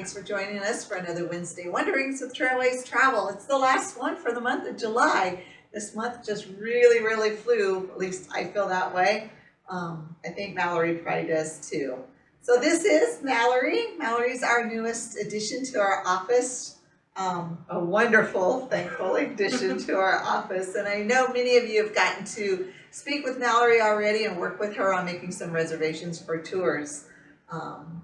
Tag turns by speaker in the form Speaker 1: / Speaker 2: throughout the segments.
Speaker 1: Thanks for joining us for another Wednesday Wonderings with Trailways Travel. It's the last one for the month of July. This month just really flew. At least I feel that way. I think Mallory probably does too. So this is Mallory. Mallory's our newest addition to our office. A wonderful, thankful addition to our office. And I know many of you have gotten to speak with Mallory already and work with her on making some reservations for tours.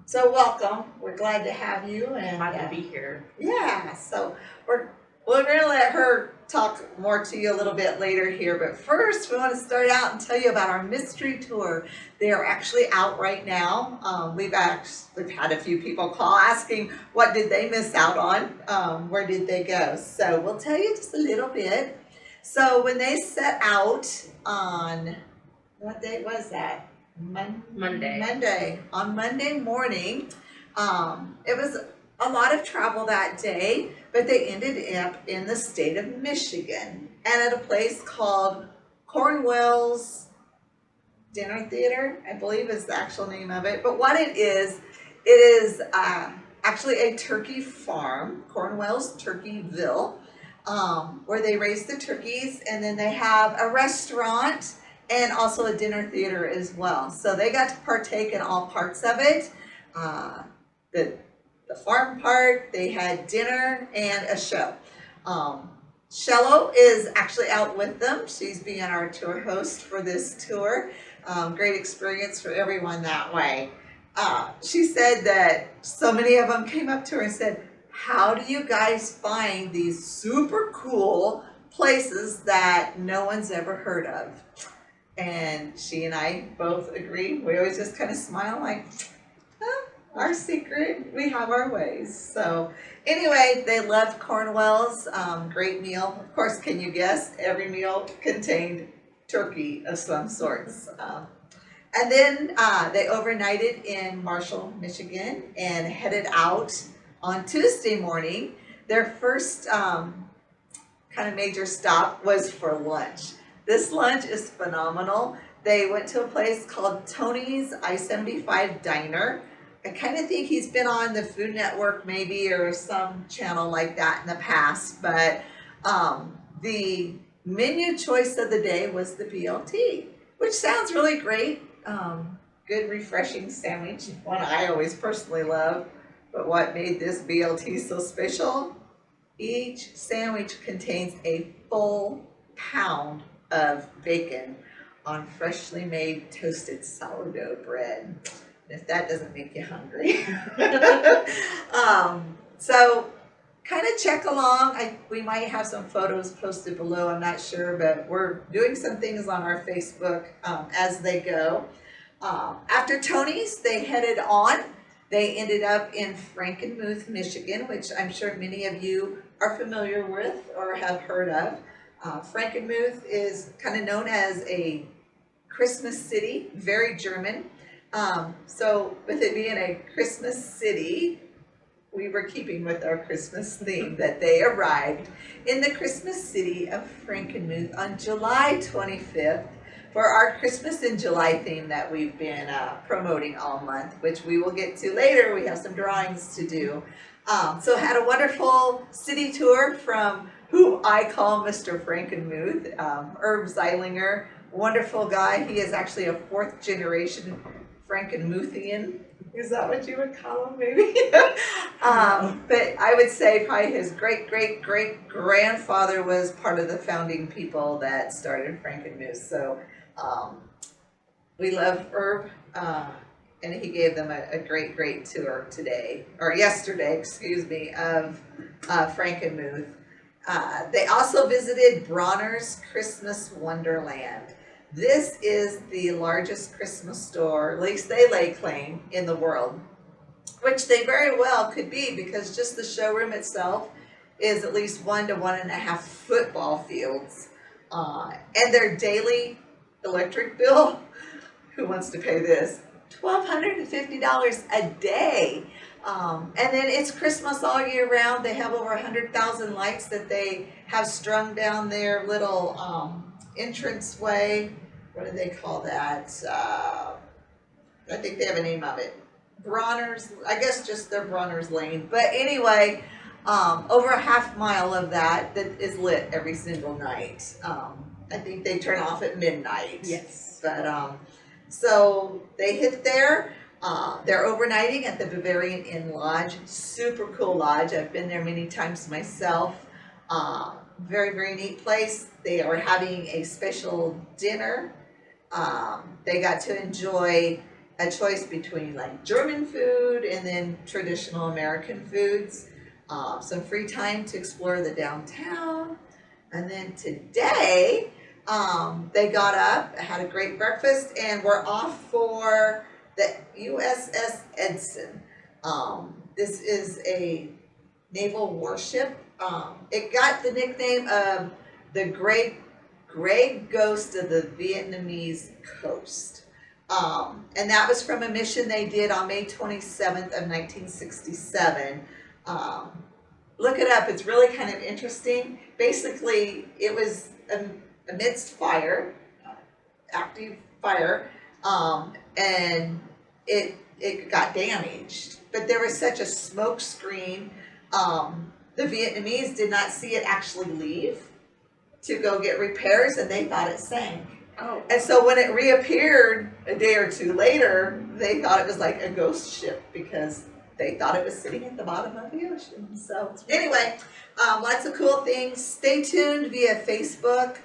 Speaker 1: So welcome. We're glad to have you. And
Speaker 2: glad to be here.
Speaker 1: Yeah, so we're going to let her talk more to you a little bit later here, but first we want to start out and tell you about our mystery tour. They are actually out right now. We've had a few people call asking what did they miss out on, where did they go? So we'll tell you just a little bit. So when they set out on, what day was that?
Speaker 2: Monday.
Speaker 1: On Monday morning, it was a lot of travel that day, but they ended up in the state of Michigan and at a place called Cornwell's Dinner Theater, I believe is the actual name of it. But what it is actually a turkey farm, Cornwell's Turkeyville, where they raise the turkeys, and then they have a restaurant and also a dinner theater as well. So they got to partake in all parts of it. The farm part, they had dinner and a show. Shello is actually out with them. She's being our tour host for this tour. Great experience for everyone that way. She said that so many of them came up to her and said, how do you guys find these super cool places that no one's ever heard of? And she and I both agree. We always just kind of smile like, our secret, we have our ways. So anyway, they loved Cornwell's, great meal. Of course, can you guess? Every meal contained turkey of some sorts. And then they overnighted in Marshall, Michigan and headed out on Tuesday morning. Their first kind of major stop was for lunch. This lunch is phenomenal. They went to a place called Tony's I-75 Diner. I kind of think he's been on the Food Network maybe or some channel like that in the past, but the menu choice of the day was the BLT, which sounds really great. Good refreshing sandwich, one I always personally love. But what made this BLT so special? Each sandwich contains a full pound of bacon on freshly made toasted sourdough bread. If that doesn't make you hungry. So kind of check along. We might have some photos posted below, I'm not sure, but we're doing some things on our Facebook as they go. After Tony's, they headed on. They ended up in Frankenmuth, Michigan, which I'm sure many of you are familiar with or have heard of. Frankenmuth is kind of known as a Christmas city, very German. So with it being a Christmas city, we were keeping with our Christmas theme that they arrived in the Christmas city of Frankenmuth on July 25th for our Christmas in July theme that we've been promoting all month, which we will get to later. We have some drawings to do. So had a wonderful city tour from who I call Mr. Frankenmuth, Herb Zeilinger, wonderful guy. He is actually a fourth generation Frankenmuthian. Is that what you would call him, maybe? But I would say probably his great-great-great-grandfather was part of the founding people that started Frankenmuth. So we love Herb, and he gave them a great tour yesterday, of Frankenmuth. They also visited Bronner's Christmas Wonderland. This is the largest Christmas store, at least they lay claim, in the world, which they very well could be because just the showroom itself is at least 1 to 1.5 football fields. And their daily electric bill, who wants to pay this? $1,250 a day. And then it's Christmas all year round. They have over 100,000 lights that they have strung down their little entranceway. What do they call that? I think they have a name of it. Bronner's, I guess just their Bronner's Lane. But anyway, over a half mile of that is lit every single night. I think they turn off at midnight.
Speaker 2: Yes.
Speaker 1: But so they hit there. They're overnighting at the Bavarian Inn Lodge. Super cool lodge. I've been there many times myself. Very, very neat place. They are having a special dinner. They got to enjoy a choice between like German food and then traditional American foods. Some free time to explore the downtown. And then today, they got up, had a great breakfast, and we're off for the USS Edson. This is a naval warship. It got the nickname of the Gray Ghost of the Vietnamese Coast. And that was from a mission they did on May 27th of 1967. Look it up, it's really kind of interesting. Basically, it was amidst fire, active fire, and it got damaged. But there was such a smoke screen, the Vietnamese did not see it actually leave to go get repairs, and they thought it sank.
Speaker 2: Oh.
Speaker 1: And so when it reappeared a day or two later, they thought it was like a ghost ship because they thought it was sitting at the bottom of the ocean. So anyway, lots of cool things. Stay tuned via Facebook.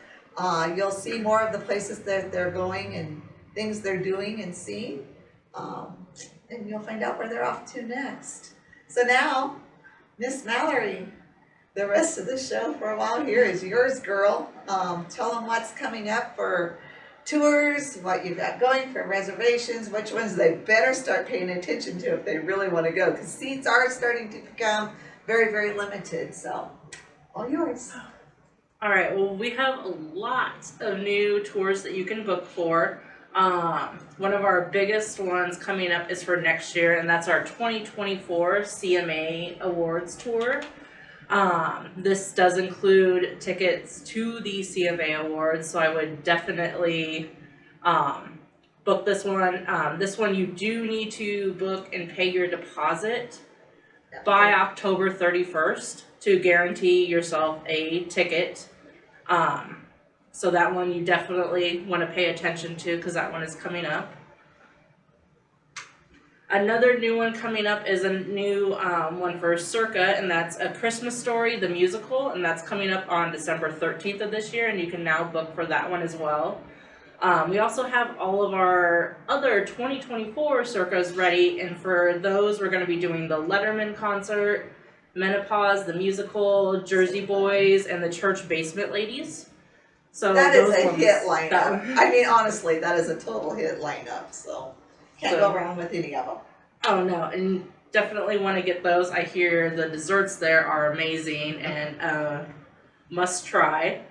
Speaker 1: You'll see more of the places that they're going and things they're doing and seeing. And you'll find out where they're off to next. So now, Miss Mallory, the rest of the show for a while here is yours, girl. Tell them what's coming up for tours, what you've got going for reservations, which ones they better start paying attention to if they really want to go, because seats are starting to become very, very limited. So, all yours.
Speaker 2: All right, well, we have a lot of new tours that you can book for. One of our biggest ones coming up is for next year, and that's our 2024 CMA Awards Tour. This does include tickets to the CMA Awards, so I would definitely book this one. This one you do need to book and pay your deposit by October 31st to guarantee yourself a ticket. So that one you definitely want to pay attention to because that one is coming up. Another new one coming up is a new one for Circa, and that's A Christmas Story, the musical, and that's coming up on December 13th of this year, and you can now book for that one as well. We also have all of our other 2024 Circas ready, and for those we're going to be doing the Letterman concert, Menopause, the musical, Jersey Boys, and the Church Basement Ladies. So
Speaker 1: that is a
Speaker 2: ones,
Speaker 1: hit lineup. I mean, honestly, that is a total hit lineup, so can't go wrong with any of them.
Speaker 2: Oh no, and definitely want to get those. I hear the desserts there are amazing and must try.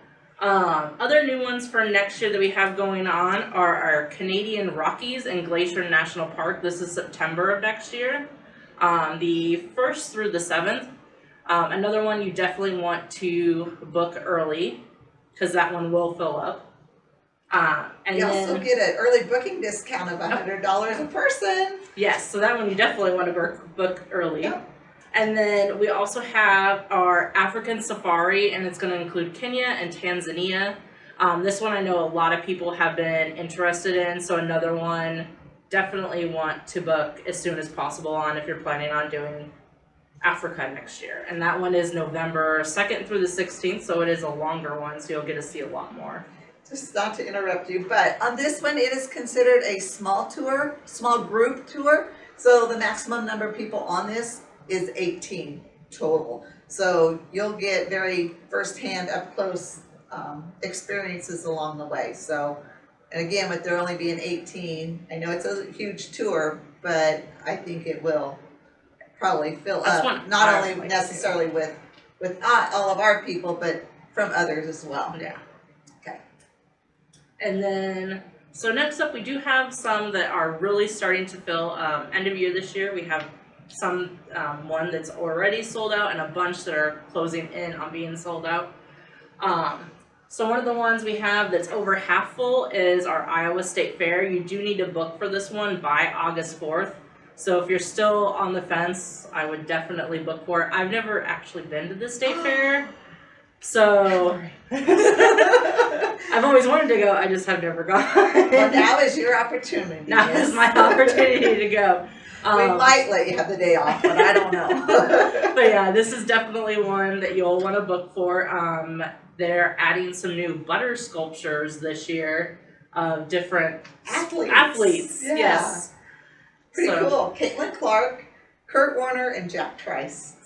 Speaker 2: Other new ones for next year that we have going on are our Canadian Rockies and Glacier National Park. This is September of next year, the 1st through the 7th. Another one you definitely want to book early because that one will fill up. And
Speaker 1: you also get an early booking discount of $100 a person.
Speaker 2: Yes, so that one you definitely want to book early.
Speaker 1: Yep.
Speaker 2: And then we also have our African Safari, and it's going to include Kenya and Tanzania. This one I know a lot of people have been interested in, so another one definitely want to book as soon as possible on if you're planning on doing Africa next year. And that one is November 2nd through the 16th, so it is a longer one, so you'll get to see a lot more.
Speaker 1: Just not to interrupt you, but on this one, it is considered a small group tour. So the maximum number of people on this is 18 total. So you'll get very firsthand, up close experiences along the way. So, and again, with there only being 18, I know it's a huge tour, but I think it will probably fill up. Not only necessarily with not all of our people, but from others as well.
Speaker 2: Yeah.
Speaker 1: Okay.
Speaker 2: And then, so next up, we do have some that are really starting to fill. End of year this year, we have some one that's already sold out and a bunch that are closing in on being sold out. So one of the ones we have that's over half full is our Iowa State Fair. You do need to book for this one by August 4th. So if you're still on the fence, I would definitely book for it. I've never actually been to the state fair, so I've always wanted to go. I just have never gone.
Speaker 1: Well, now is your opportunity.
Speaker 2: Now is my opportunity to go.
Speaker 1: We might let you have the day off, but I don't know.
Speaker 2: But yeah, this is definitely one that you'll want to book for. They're adding some new butter sculptures this year of different athletes.
Speaker 1: Yeah.
Speaker 2: Yes.
Speaker 1: Pretty cool. Caitlin Clark, Kurt Warner, and Jack Trice.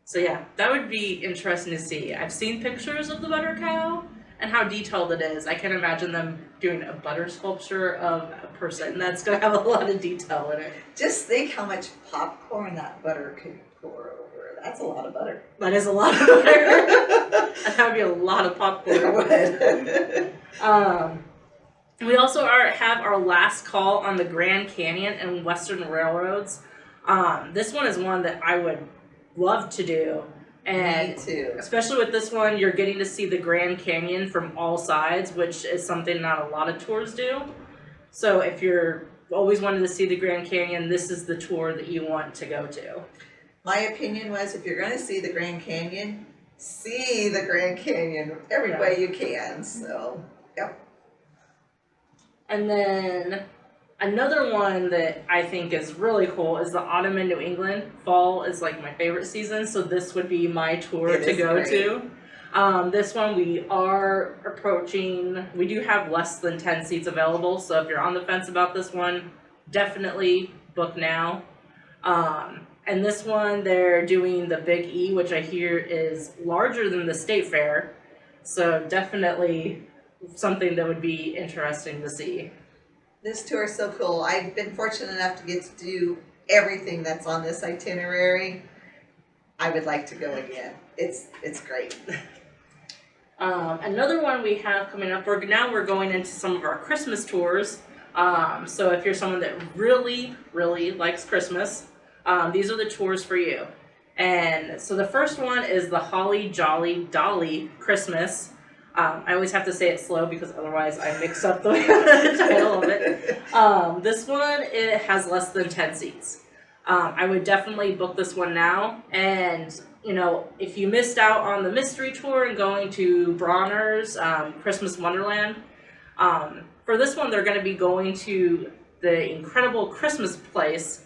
Speaker 2: So yeah, that would be interesting to see. I've seen pictures of the butter cow and how detailed it is. I can imagine them doing a butter sculpture of a person that's going to have a lot of detail in it.
Speaker 1: Just think how much popcorn that butter could pour over. That's a lot of butter.
Speaker 2: That is a lot of butter. That would be a lot of popcorn.
Speaker 1: It would.
Speaker 2: We also have our last call on the Grand Canyon and Western Railroads. This one is one that I would love to do. And
Speaker 1: Me too.
Speaker 2: especially with this one, you're getting to see the Grand Canyon from all sides, which is something not a lot of tours do. So if you're always wanted to see the Grand Canyon, this is the tour that you want to go to.
Speaker 1: My opinion was, if you're going to see the Grand Canyon, see the Grand Canyon every way you can. So, yep.
Speaker 2: And then another one that I think is really cool is the autumn in New England. Fall is like my favorite season, so this would be my tour to go to. This one we are approaching, we do have less than 10 seats available, so if you're on the fence about this one, definitely book now. And this one, they're doing the Big E, which I hear is larger than the state fair, so definitely something that would be interesting to see.
Speaker 1: This tour is so cool. I've been fortunate enough to get to do everything that's on this itinerary. I would like to go again. It's great.
Speaker 2: Another one we have coming up, we're going into some of our Christmas tours. So if you're someone that really, really likes Christmas, these are the tours for you. And so the first one is the Holly Jolly Dolly Christmas. I always have to say it slow because otherwise I mix up the title of it. This one, it has less than 10 seats. I would definitely book this one now. And, you know, if you missed out on the mystery tour and going to Bronner's Christmas Wonderland, for this one they're going to be going to the Incredible Christmas Place,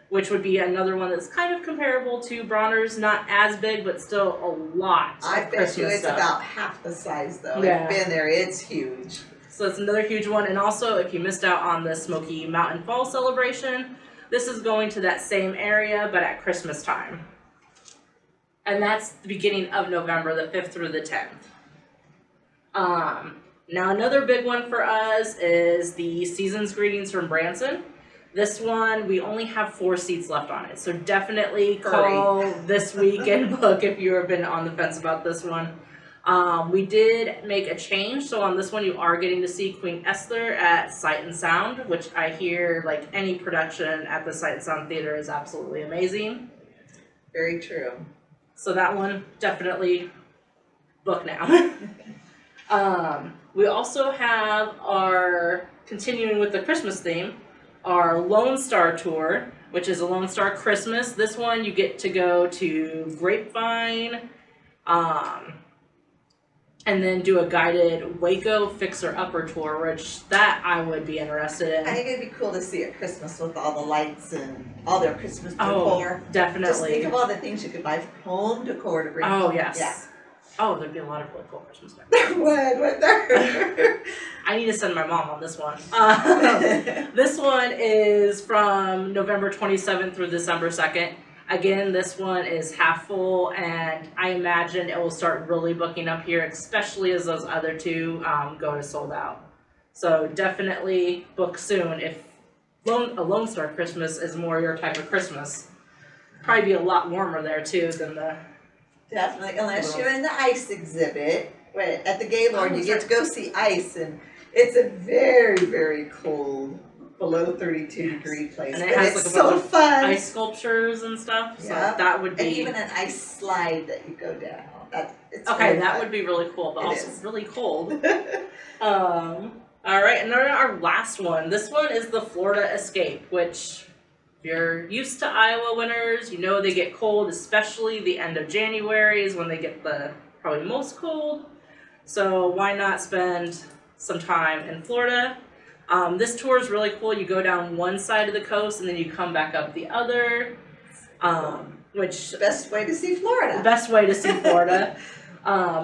Speaker 2: which would be another one that's kind of comparable to Bronner's, not as big, but still a lot
Speaker 1: I bet you it's about half the size, though.
Speaker 2: Yeah.
Speaker 1: I've been there. It's huge.
Speaker 2: So it's another huge one. And also, if you missed out on the Smoky Mountain Fall celebration, this is going to that same area, but at Christmas time. And that's the beginning of November, the 5th through the 10th. Now, another big one for us is the Season's Greetings from Branson. This one, we only have 4 seats left on it, so definitely call this week and book if you have been on the fence about this one. We did make a change, so on this one you are getting to see Queen Esther at Sight and Sound, which I hear, like, any production at the Sight and Sound Theater is absolutely amazing.
Speaker 1: Very true.
Speaker 2: So that one, definitely book now. We also have our, continuing with the Christmas theme, our Lone Star Tour, which is a Lone Star Christmas. This one you get to go to Grapevine, and then do a guided Waco Fixer Upper tour, which that I would be interested in.
Speaker 1: I think it'd be cool to see at Christmas with all the lights and all their Christmas decor.
Speaker 2: Oh, definitely.
Speaker 1: Just think of all the things you could buy for home decor to bring home.
Speaker 2: Oh, yes.
Speaker 1: Yeah.
Speaker 2: Oh, there'd be a lot of really cool Christmas stuff.
Speaker 1: What there?
Speaker 2: I need to send my mom on this one. This one is from November 27th through December 2nd. Again, this one is half full, and I imagine it will start really booking up here, especially as those other two go to sold out. So definitely book soon if a Lone Star Christmas is more your type of Christmas. Probably be a lot warmer there too than the...
Speaker 1: Definitely, unless you're in the ice exhibit. At the Gaylord, you get to go see ice, and it's a very, very cold, below 32-degree place.
Speaker 2: And it
Speaker 1: but
Speaker 2: has
Speaker 1: it's
Speaker 2: like a
Speaker 1: so
Speaker 2: bunch of
Speaker 1: fun.
Speaker 2: ice sculptures and stuff. So
Speaker 1: Yeah.
Speaker 2: that would be...
Speaker 1: And even an ice slide that you go down. It's
Speaker 2: Okay,
Speaker 1: really
Speaker 2: that
Speaker 1: fun.
Speaker 2: would be really cool, but
Speaker 1: It
Speaker 2: also
Speaker 1: is.
Speaker 2: really cold. All right, and then our last one. This one is the Florida Escape, which you're used to Iowa winters, you know they get cold, especially the end of January is when they get the probably most cold. So why not spend some time in Florida? This tour is really cool. You go down one side of the coast and then you come back up the other, which
Speaker 1: The best way to see Florida.
Speaker 2: the best way to see Florida.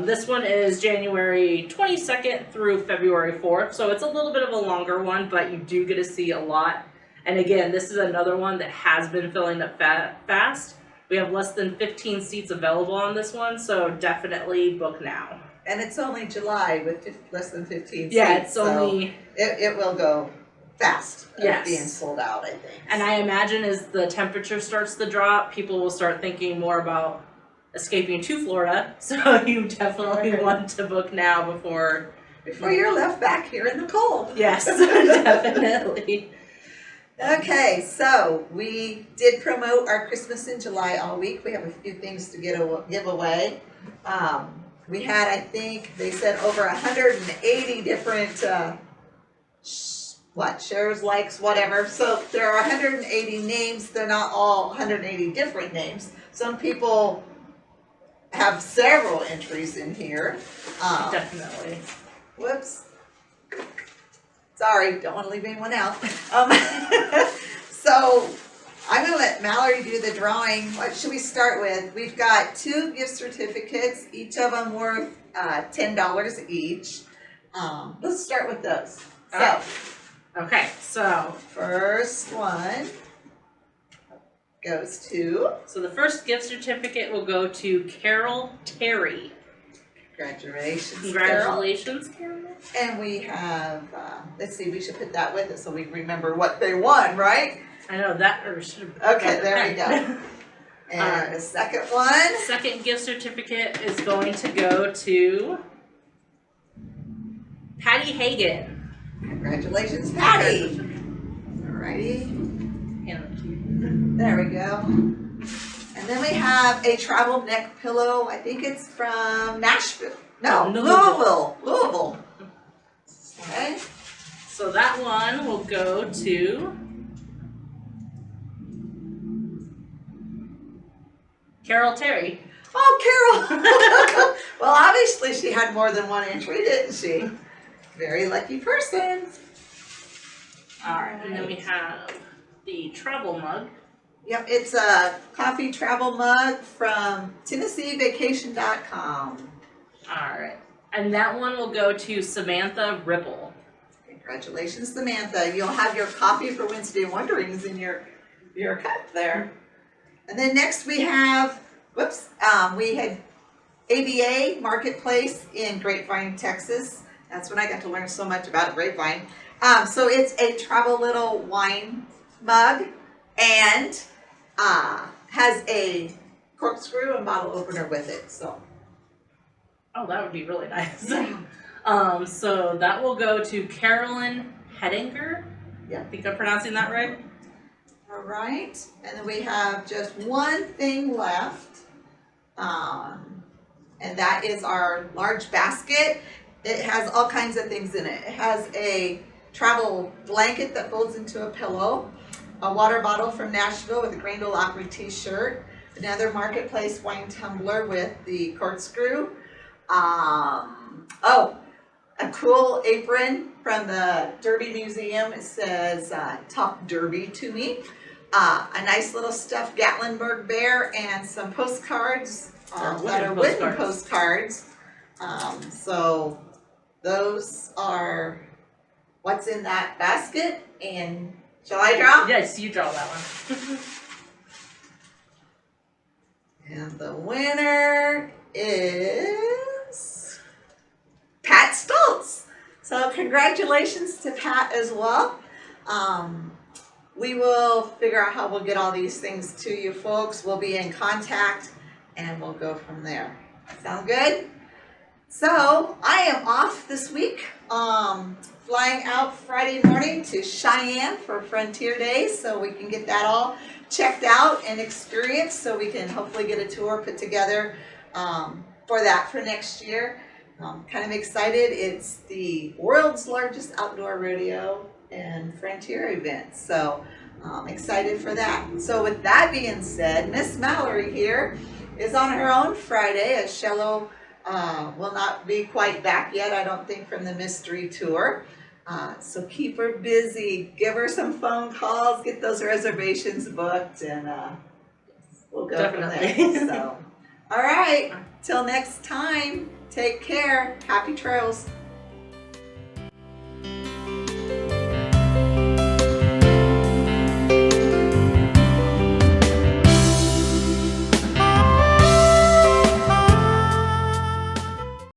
Speaker 2: This one is January 22nd through February 4th, so it's a little bit of a longer one, but you do get to see a lot. And again, this is another one that has been filling up fast. We have less than 15 seats available on this one, so definitely book now.
Speaker 1: And it's only July with less than 15 seats.
Speaker 2: Yeah, it's
Speaker 1: so
Speaker 2: only...
Speaker 1: It will go fast of
Speaker 2: Yes.
Speaker 1: being sold out, I think.
Speaker 2: And I imagine as the temperature starts to drop, people will start thinking more about escaping to Florida. So you definitely want to book now before
Speaker 1: you're left back here in the cold.
Speaker 2: Yes, definitely.
Speaker 1: Okay, so we did promote our Christmas in July all week. We have a few things to give away. We had, I think, they said over 180 different, shares, likes, whatever. So there are 180 names. They're not all 180 different names. Some people have several entries in here.
Speaker 2: Definitely.
Speaker 1: Whoops. Sorry, don't want to leave anyone out. So I'm going to let Mallory do the drawing. What should we start with? We've got 2 gift certificates, each of them worth $10 each. Let's start with those. So,
Speaker 2: Okay, so
Speaker 1: first one goes to,
Speaker 2: the first gift certificate will go to Carol Terry.
Speaker 1: congratulations, Carol.
Speaker 2: Congratulations, Carol.
Speaker 1: And we have, let's see, we should put that with it so we remember what they won, right?
Speaker 2: I know that, or should have.
Speaker 1: Okay, there we go. And the second one.
Speaker 2: Second gift certificate is going to go to Patty Hagan.
Speaker 1: Congratulations, Patty. Alrighty, there we go. And then we have a travel neck pillow. I think it's from Nashville. No, Louisville. Okay.
Speaker 2: So that one will go to Carol Terry.
Speaker 1: Oh, Carol. Well, obviously she had more than one entry, didn't she? Very lucky person.
Speaker 2: Alright, and then we have the travel mug.
Speaker 1: Yep, it's a coffee travel mug from TennesseeVacation.com.
Speaker 2: Alright, and that one will go to Samantha Ripple.
Speaker 1: Congratulations, Samantha. You'll have your coffee for Wednesday Wonderings in your cup there. And then next we have, we had ABA Marketplace in Grapevine, Texas. That's when I got to learn so much about Grapevine. So it's a travel little wine mug and has a corkscrew and bottle opener with it. So.
Speaker 2: Oh, that would be really nice. So that will go to Carolyn Hedinger.
Speaker 1: Yeah.
Speaker 2: I think I'm pronouncing that right.
Speaker 1: All right, and then we have just one thing left, and that is our large basket. It has all kinds of things in it. It has a travel blanket that folds into a pillow, a water bottle from Nashville with a Grand Ole Opry t-shirt, another Marketplace wine tumbler with the corkscrew, a cool apron from the Derby Museum. It says, "Talk Derby to me." A nice little stuffed Gatlinburg bear and some postcards that are wooden postcards. So those are what's in that basket. And shall I draw?
Speaker 2: Yes, you draw that one.
Speaker 1: And the winner is Pat Stoltz. So congratulations to Pat as well. We will figure out how we'll get all these things to you folks. We'll be in contact and we'll go from there. Sound good? So I am off this week, flying out Friday morning to Cheyenne for Frontier Days so we can get that all checked out and experienced so we can hopefully get a tour put together for that for next year. Kind of excited. It's the world's largest outdoor rodeo and frontier event. So Excited for that. So with that being said, Miss Mallory here is on her own Friday, as Shello will not be quite back yet, I don't think, from the mystery tour. So keep her busy, give her some phone calls, get those reservations booked, and we'll go
Speaker 2: Definitely.
Speaker 1: from there. So, all right, till next time, take care. Happy trails.